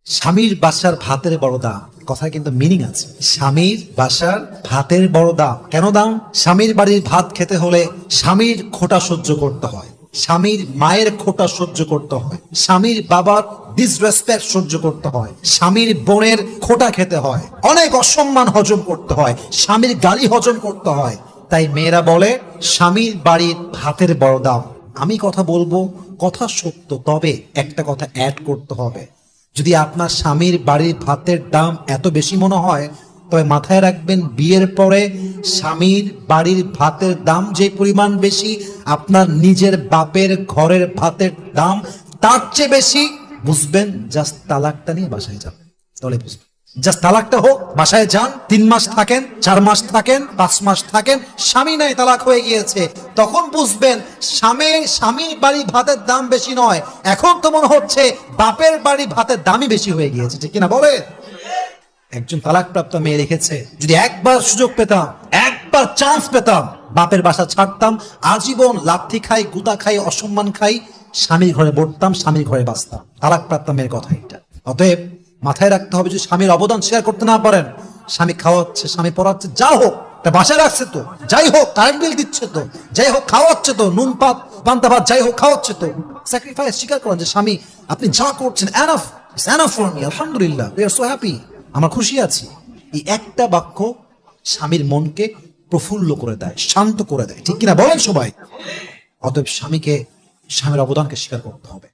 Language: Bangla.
স্বামীর বাসার ভাতের বড় দাম, কথা কিন্তু মিনিং আছে। স্বামীর বাসার ভাতের বড় দাম কেন দাম? স্বামীর বাড়ির ভাত খেতে হলে স্বামীর খোঁটা সহ্য করতে হয়, স্বামীর মায়ের খোঁটা সহ্য করতে হয়, স্বামীর বাবার ডিসরেসপেক্ট সহ্য করতে হয়, স্বামীর বোনের খোঁটা খেতে হয়, অনেক অসম্মান হজম করতে হয়, স্বামীর গালি হজম করতে হয়। তাই মেয়েরা বলে স্বামীর বাড়ির ভাতের বড় দাম। আমি কথা বলবো, কথা সত্য, তবে একটা কথা অ্যাড করতে হবে। যদি আপনার স্বামীর বাড়ির ভাতের দাম এত বেশি মনে হয়, তবে মাথায় রাখবেন বিয়ের পরে স্বামীর বাড়ির ভাতের দাম যে পরিমাণ বেশি, আপনার নিজের বাপের ঘরের ভাতের দাম তার চেয়ে বেশি। বুঝবেন, জাস্ট তালাকটা নিয়ে বাসায় যাবেন, তাহলে বুঝবেন। জাস্ট তালাকটা হোক, বাসায় যান, 3 মাস থাকেন, 4 মাস থাকেন, 5 মাস থাকেন, স্বামী নাই তালাক হয়ে গিয়েছে, তখন বুঝবেন স্বামীর বাড়ির ভাতের দাম বেশি নয়, এখন তো মনে হচ্ছে বাপের বাড়ি ভাতের দামই বেশি হয়ে গিয়েছে। ঠিক কিনা বলে? একজন তালাকপ্রাপ্ত মেয়ে লিখেছে, যদি একবার সুযোগ পেতাম, একবার চান্স পেতাম, বাপের বাসা ছাড়তাম, আজীবন লাথি খাই, গুতা খাই, অসম্মান খাই, স্বামীর ঘরে বসতাম, স্বামীর ঘরে বাঁচতাম। তালাকপ্রাপ্ত মেয়ের কথা এটা। অতএব মাথায় রাখতে হবে, যদি স্বামীর অবদান শেয়ার করতে না পারেন, স্বামী খাওয়াচ্ছে, স্বামী পড়াচ্ছে, যা হোক, তা বাসায় রাখছে তো, যাই হোক কারেন্ট বিল দিচ্ছে তো, যাই হোক খাওয়াচ্ছে তো, নুন পাত পান্তা ভাত যাই হোক খাওয়াচ্ছে তো, স্যাক্রিফাইস স্বীকার করেন যে স্বামী আপনি যা করছেন enough, it's enough for me, আলহামদুলিল্লাহ, উই আর সো হ্যাপি, আমরা খুশি আছি। এই একটা বাক্য স্বামীর মনকে প্রফুল্ল করে দেয়, শান্ত করে দেয়। ঠিক কিনা বলেন সবাই? অতএব স্বামীর অবদানকে স্বীকার করতে হবে।